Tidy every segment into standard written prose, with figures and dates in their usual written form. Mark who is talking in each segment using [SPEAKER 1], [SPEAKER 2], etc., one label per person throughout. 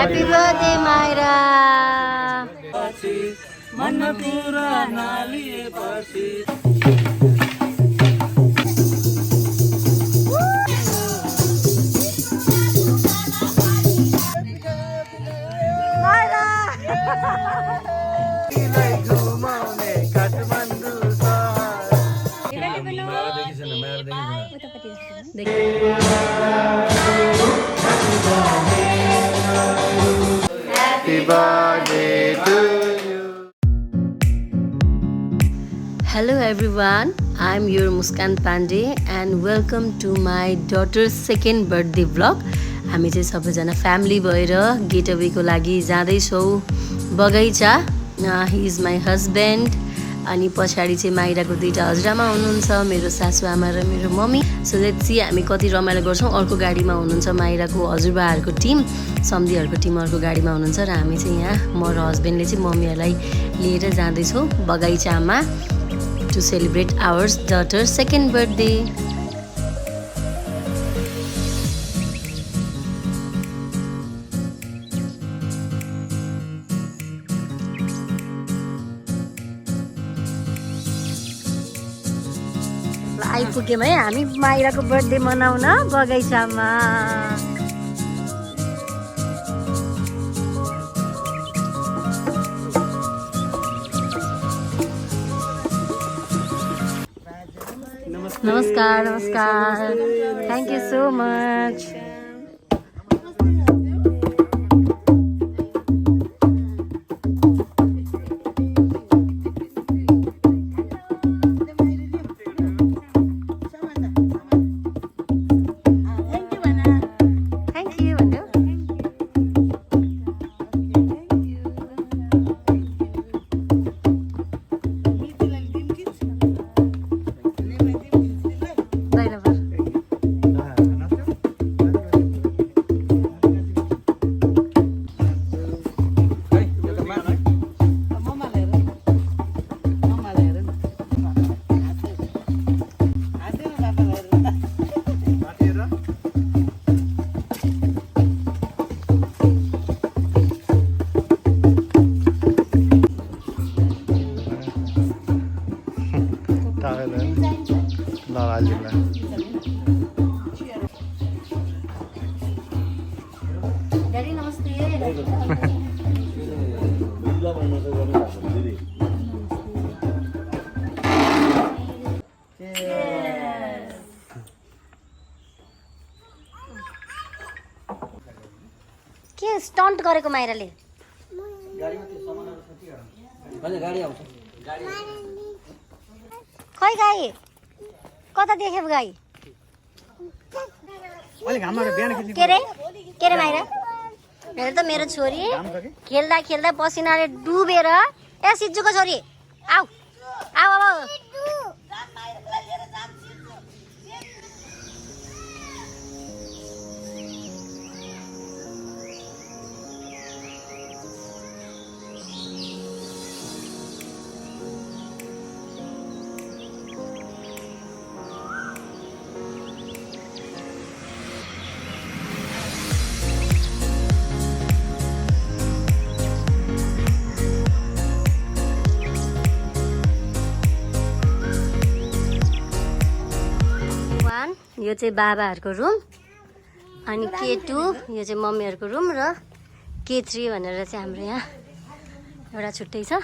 [SPEAKER 1] Happy birthday, Myra.
[SPEAKER 2] Happy birthday to you.
[SPEAKER 1] Hello everyone, I'm your Muskan Pandey and welcome to my daughter's second birthday vlog. हामी चाहिँ सबैजना family भएर get अवेको लागि जाँदैछौँ बगैँचा. He is my husband अनि पछाडि चाहिँ माइराको दुईटा हजुरआमा हुनुहुन्छ, मेरो सासूआमा र मेरो मम्मी. सो लेट्स सी हामी कति रमाइलो गर्छौँ. अर्को गाडीमा हुनुहुन्छ माइराको हजुरबाहरूको टिम, सम्धीहरूको टिम अर्को गाडीमा हुनुहुन्छ र हामी चाहिँ यहाँ म र हस्बेन्डले चाहिँ मम्मीहरूलाई लिएर जाँदैछौँ बगैँचामा to celebrate our daughter's second birthday. आइपुग्यौँ है हामी माइराको बर्थडे मनाउन बगैँचामा. नमस्कार नमस्कार. Thank you so much. Daddy, namaste. के स्टन्ट गरेको माइराले? खै गाई कता देख्यो गाई? के रे माइरा? हेर त मेरो छोरी खेल्दा खेल्दा पसिनाले डुबेर. ए सिज्जुको छोरी आऊ आऊ अब. यो चाहिँ बाबाहरूको रुम अनि K2 यो चाहिँ मम्मीहरूको रुम र K3 भनेर चाहिँ हाम्रो यहाँ एउटा छुट्टै छ.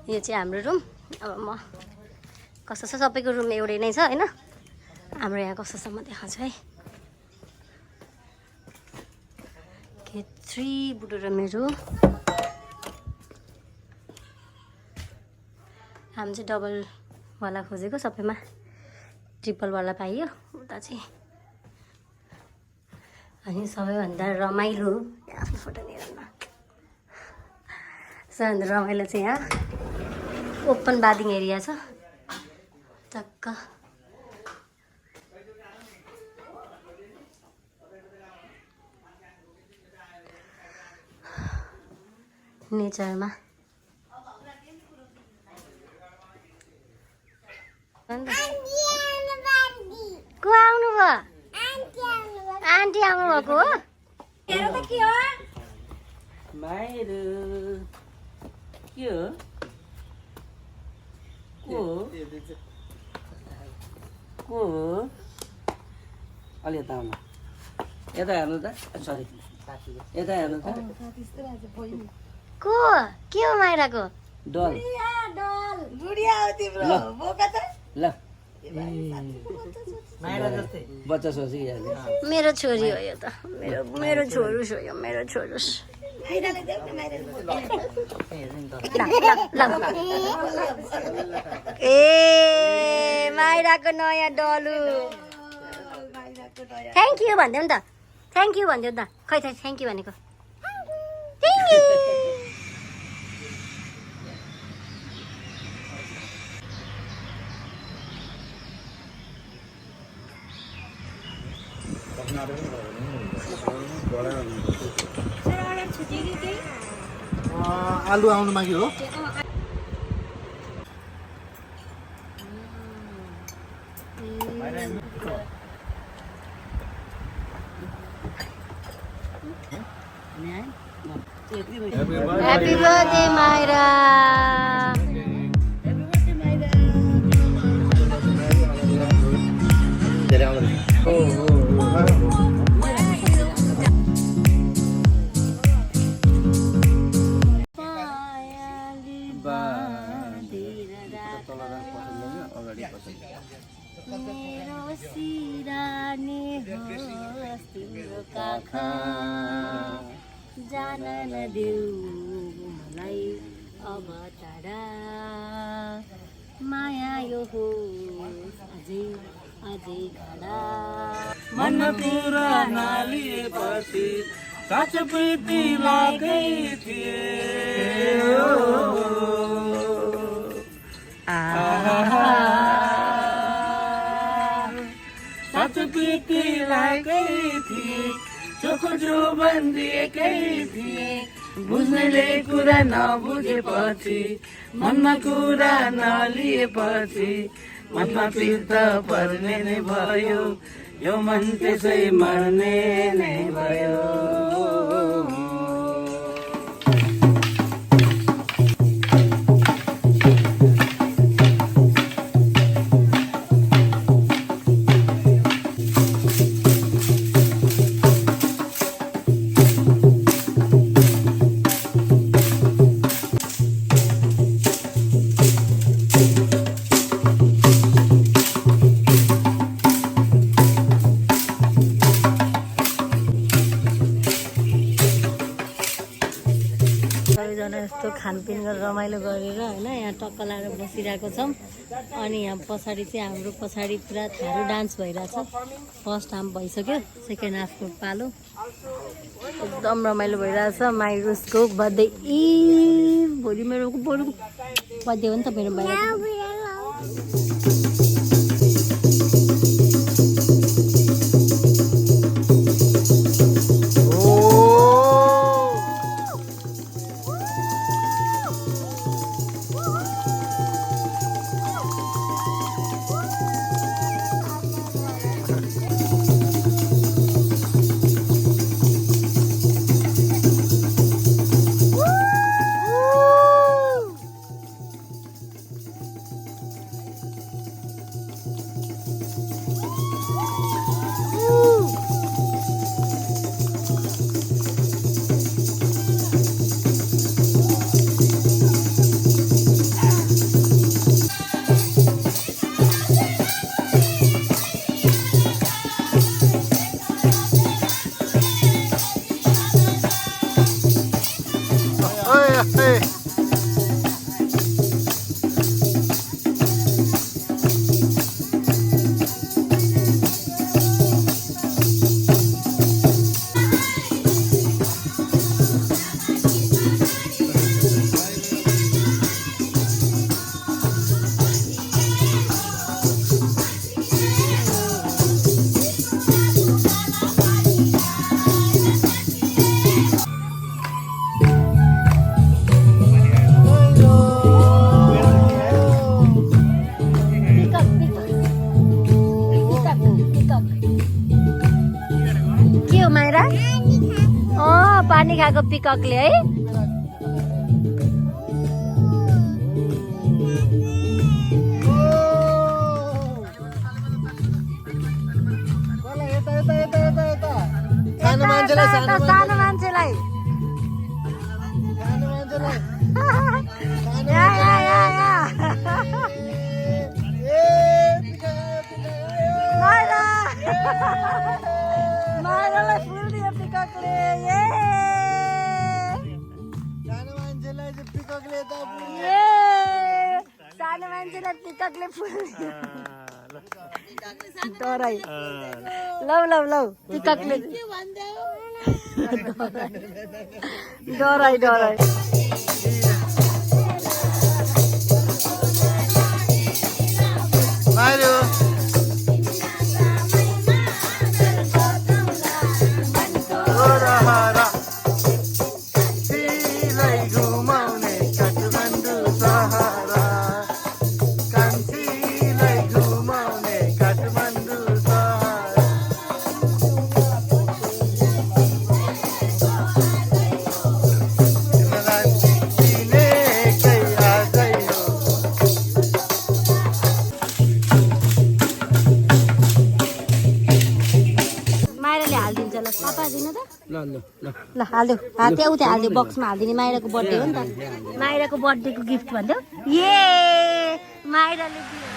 [SPEAKER 1] यो चाहिँ हाम्रो रुम. अब म कस्तो छ सबैको रुम एउटै नै छ हैन. हाम्रो यहाँ कस्तो छ म देखाउँछु है. K3 बुढो र मेरो. हामी चाहिँ डबल वाला खोजेको, सबैमा ट्रिपल वाला पाइयो उता चाहिँ. अनि सबैभन्दा रमाइलो आफ्नो फोटो लिएर सबैभन्दा रमाइलो चाहिँ यहाँ ओपन बाथिङ एरिया छ टक्क. नेचरमा को आउनु भयो? आन्टी आउनु भएको हो?
[SPEAKER 3] माइरो के हो को हो अलि यता आउनु यता हेर्नु त सरी यता हेर्नु त
[SPEAKER 1] को के हो माइराको
[SPEAKER 3] डल ल बच्चा सोचिहाल्यो
[SPEAKER 1] मेरो छोरी हो यो त मेरो छोरो हो यो मेरो छोरो ए माइराको नयाँ डलु थ्याङ्क यू भनिदेऊ नि त थ्याङ्क यू भनिदेऊ त खै त थ्याङ्क यू भनेको
[SPEAKER 2] आलु आउनु माग्यो हो
[SPEAKER 1] Happy birthday, Myra! मेरो सिरानी होस् तिम्रो काखा जान नदेऊ मलाई अब टाढा माया यो होस् अझै अझै घडा
[SPEAKER 3] मन पुरा नालिएपछि साँच प्रीति लागै थिए साँच प्रीति लागै थिए चोखो जो बन्दिएकै थिए बुझ्नेले कुरा नबुझेपछि मनमा कुरा नलिएपछि मनमा पिर्त पर्ने नै भयो यो मन त्यसै मर्ने नै भयो
[SPEAKER 1] सबैजना यस्तो खानपिन गरेर रमाइलो गरेर होइन यहाँ टक्क लाएर बसिरहेको छौँ अनि यहाँ पछाडि चाहिँ हाम्रो पछाडि पुरा थारू डान्स भइरहेछ फर्स्ट हाफ भइसक्यो सेकेन्ड हाफको पालो एकदम रमाइलो भइरहेछ माइरुसको बर्थडे भोलि मेरो बर्थडे हो नि त मेरो बाहिर पानी खाएको पिककले है।
[SPEAKER 2] सानो मान्छेलाई
[SPEAKER 1] सानो मान्छेलाई माइरालाई फुल दियो पिककले।
[SPEAKER 2] सानो मान्छेलाई चाहिँ पिककले त
[SPEAKER 1] सानो मान्छेलाई पिककले फुल दियो। डराइ लौ लौ लौ पिककले डराइ डराइ।
[SPEAKER 2] माइरो ओरहरा तिमीलाई घुमाउने काठमाडौँ सहरा कान्छीलाई घुमाउने काठमाडौँ सहरा तिमीलाई चिनेकै आजै हो।
[SPEAKER 1] माइराले हालिदिन्छ ल पापा दिन त
[SPEAKER 3] ल ल ल
[SPEAKER 1] ल हाल्यो त्यहाँ हाल्यो बक्समा हालिदिने। माइराको बर्थडे हो नि त, माइराको बर्थडेको गिफ्ट भन्थ्यो। माइराले दियो।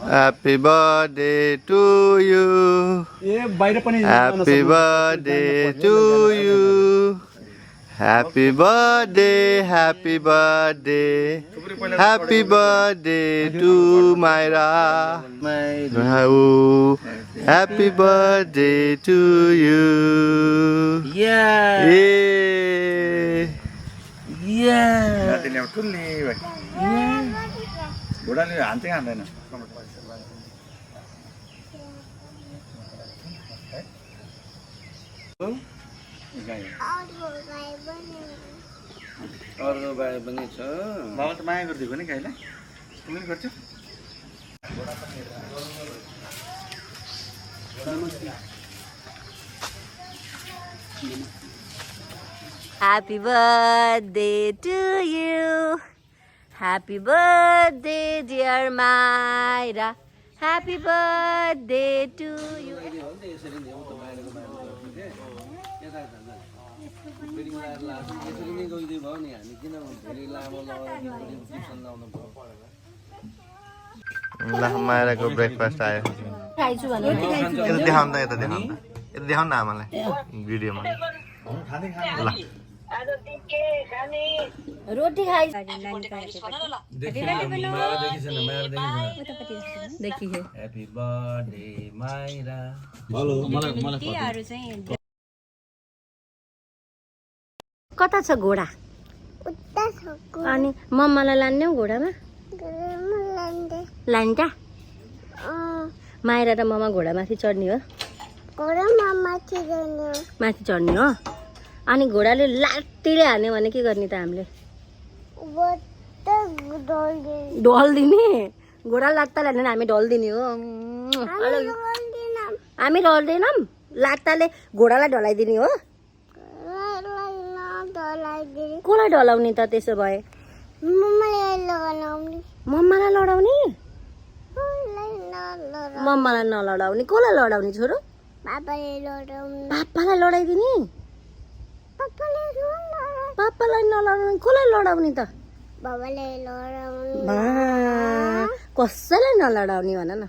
[SPEAKER 2] Happy birthday to you. Happy birthday to you. Happy birthday, happy birthday. Happy birthday to Myra. Happy birthday to you.
[SPEAKER 3] Yeah.
[SPEAKER 2] Yeah.
[SPEAKER 4] घोडाले हान्थ्यो हान्दैन
[SPEAKER 3] अर्को गाई पनि छ।
[SPEAKER 4] बाबा त माया गरिदिएको नि गाईलाई तिमीले गर्छौ
[SPEAKER 1] Happy birthday to you. Happy birthday, dear Myra. Happy birthday to you.
[SPEAKER 2] ल माइराको ब्रेकफास्ट आयो।
[SPEAKER 1] खाइछु भने
[SPEAKER 2] यता देखाउनु त यता देखाउनु त यता देखाउनु न आमालाई भिडियोमा। ल
[SPEAKER 1] रोटी खाइ
[SPEAKER 3] Happy birthday Myra.
[SPEAKER 1] कता छ घोडा? अनि मम्मालाई लान्ने हौ घोडामा? लान्छ? माइरा र मम्मा घोडामाथि चढ्ने हो? माथि चढ्ने हो? अनि घोडाले लात्तीले हान्यो भने के गर्ने त हामीले? ढोल दिने? घोडा लात्ताले हान्यो भने हामी ढोल दिने हो? हामी ढल्दैनौँ, लात्ताले घोडालाई ढलाइदिने हो? कसलाई ढलाउने त त्यसो भए? मम्मालाई लडाउने? मम्मालाई नलडाउने, कसलाई लडाउने छोरो? पापालाई लडाइदिने? पापालाई नलडाउने, कसलाई लडाउने त? कसैलाई नलडाउने भन न।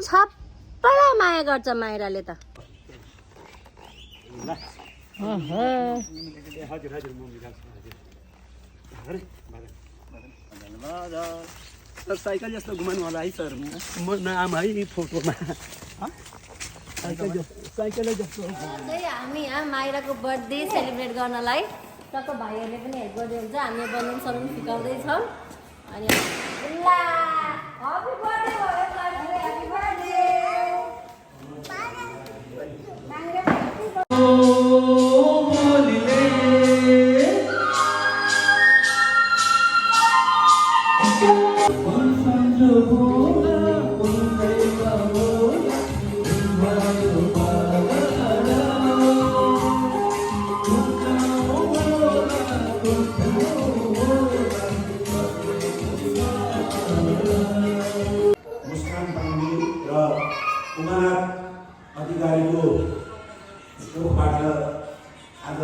[SPEAKER 1] सबैलाई माया गर्छ माइराले त।
[SPEAKER 3] साइकल जस्तो घुमाउनु होला है सर। म नाम है फोटोमा
[SPEAKER 1] चाहिँ हामी यहाँ माइराको बर्थडे सेलिब्रेट गर्नलाई टक्क भाइहरूले पनि हेल्प गर्दै हुन्छ हामी बलुन सलुन फुकाउँदैछौँ अनि ल ह्यापी बर्थडे भयो ह्यापी बर्थडे
[SPEAKER 5] मुस्कान पाण्डे र उमानाथ अधिकारीको तर्फबाट आज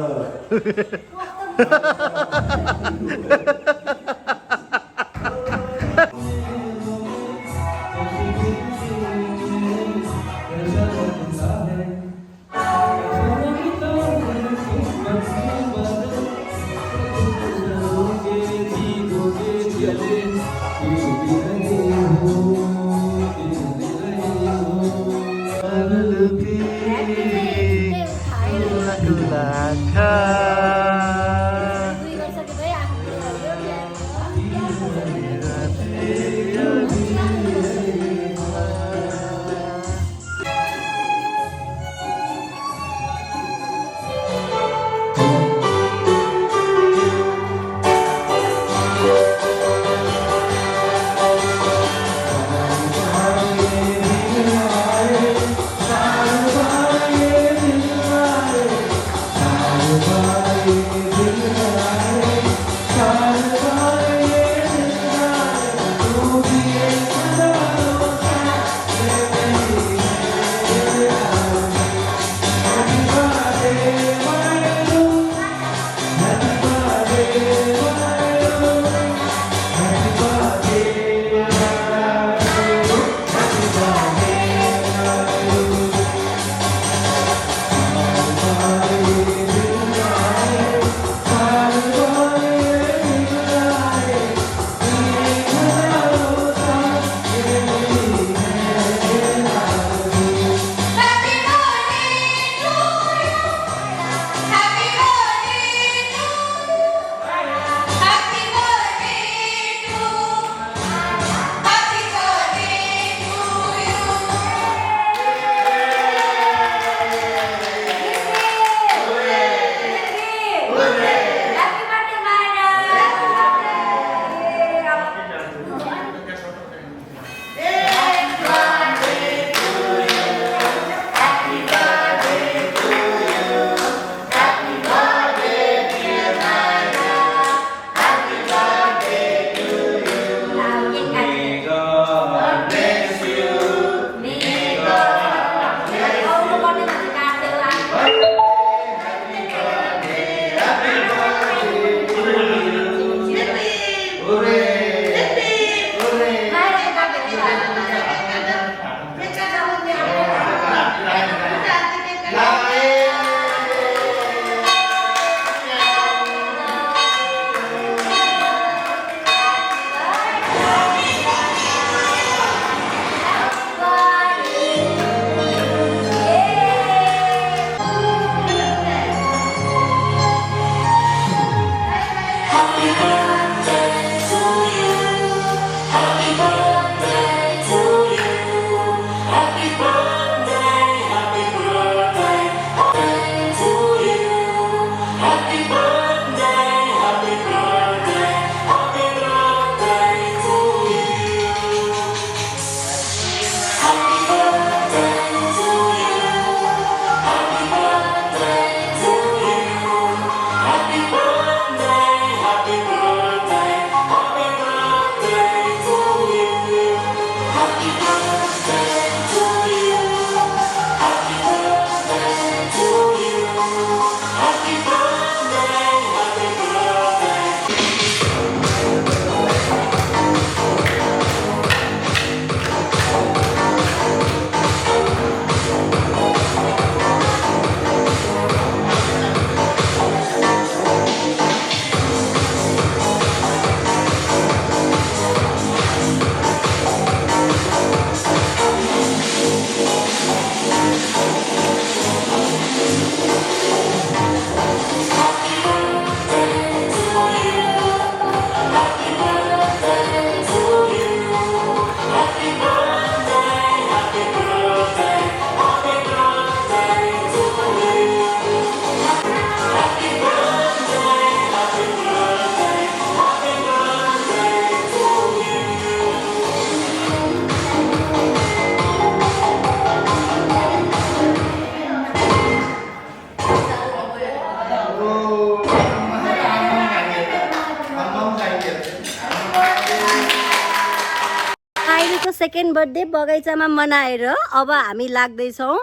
[SPEAKER 1] माइराको सेकेन्ड बर्थडे बगैँचामा मनाएर अब हामी लाग्दैछौँ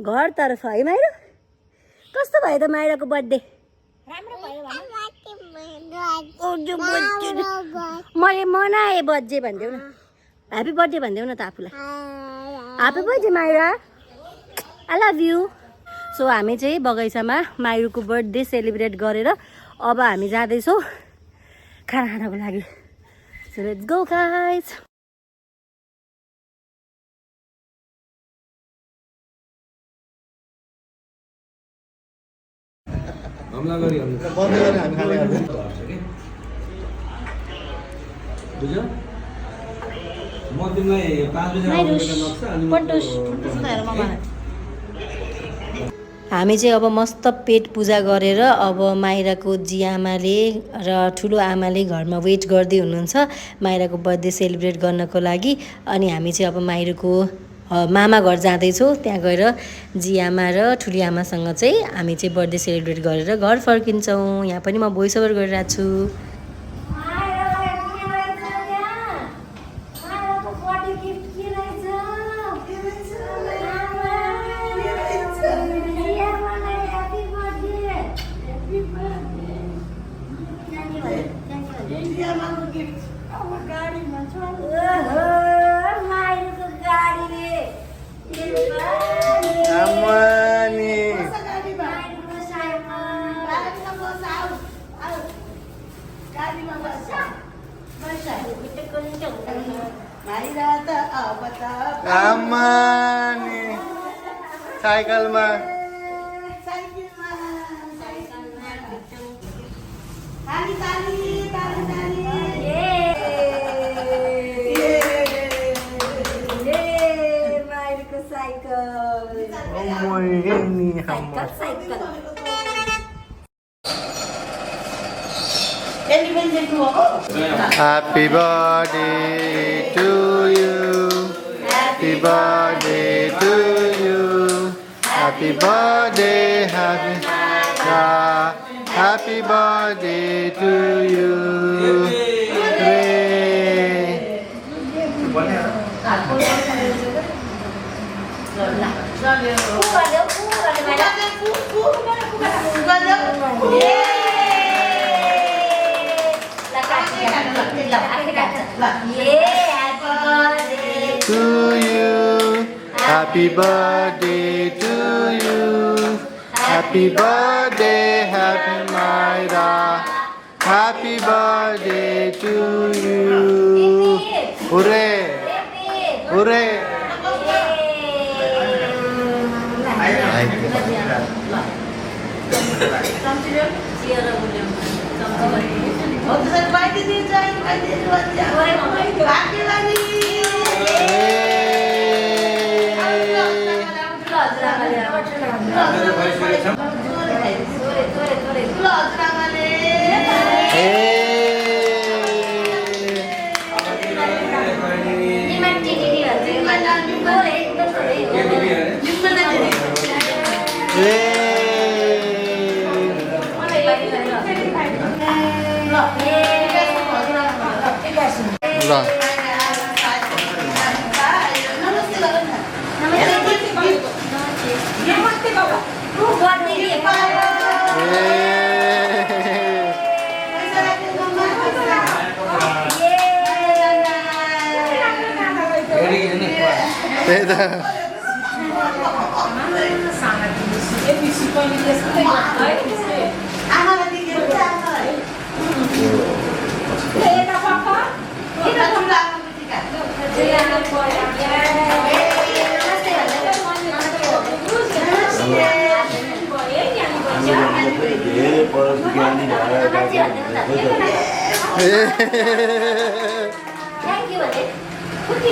[SPEAKER 1] घरतर्फ है माइरा। कस्तो भयो त माइराको बर्थडे? मैले मनाएँ बर्थडे भनिदेऊ न, ह्याप्पी बर्थडे भनिदेऊ न त आफूलाई। Happy birthday Myra, I love you. So हामी चाहिँ बगैँचामा माइरुको बर्थडे सेलिब्रेट गरेर अब हामी जाँदैछौँ खाना खानको लागि। So let's go guys.
[SPEAKER 6] हमला गरी बुझ्यो म तिमीलाई 5 बजे
[SPEAKER 1] हामी चाहिँ अब मस्त पेट पूजा गरेर अब माइराको जिआमाले र ठुलो आमाले घरमा वेट गर्दै हुनुहुन्छ माइराको बर्थडे सेलिब्रेट गर्नको लागि। अनि हामी चाहिँ अब माइरुको मामा घर जाँदैछौँ। त्यहाँ गएर जिआमा र ठुली आमासँग चाहिँ हामी चाहिँ बर्थडे सेलिब्रेट गरेर घर फर्किन्छौँ। यहाँ पनि म भोइस ओभर गरिरहेको छु।
[SPEAKER 2] साइकलमा Happy birthday to you. Happy birthday to you. Happy birthday, happy birthday to you. To you, happy birthday to you, happy birthday, happy Myra, happy birthday to you. Hooray! Hooray!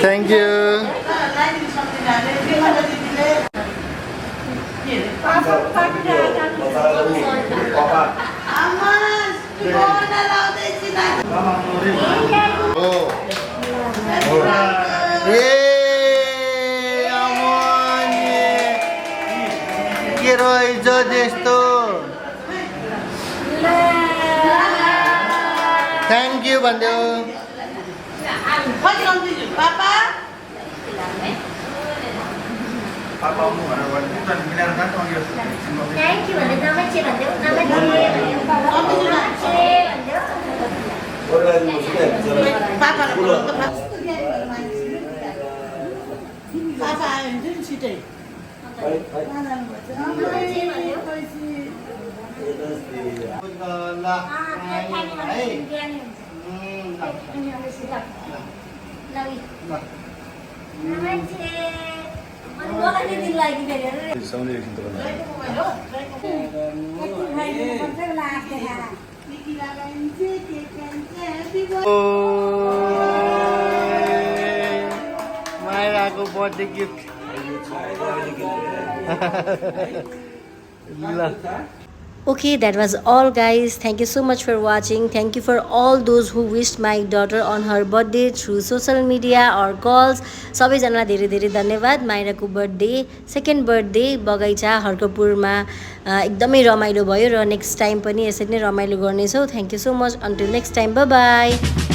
[SPEAKER 2] Thank you. के रहेछ त्यस्तो? Thank you भनिदेऊ।
[SPEAKER 3] Papa?
[SPEAKER 2] माइराको birthday gift
[SPEAKER 1] Okay, that was all guys. Thank you so much for watching. Thank you for all those who wished my daughter on her birthday through social media or calls. सबैजनालाई धेरै धेरै धन्यवाद. माइराको birthday second birthday बगैँचा हर्कपुरमा एकदमै रमाइलो भयो र next time पनि यसरी नै रमाइलो गर्नेछौँ. Thank you so much. Until next time, by by.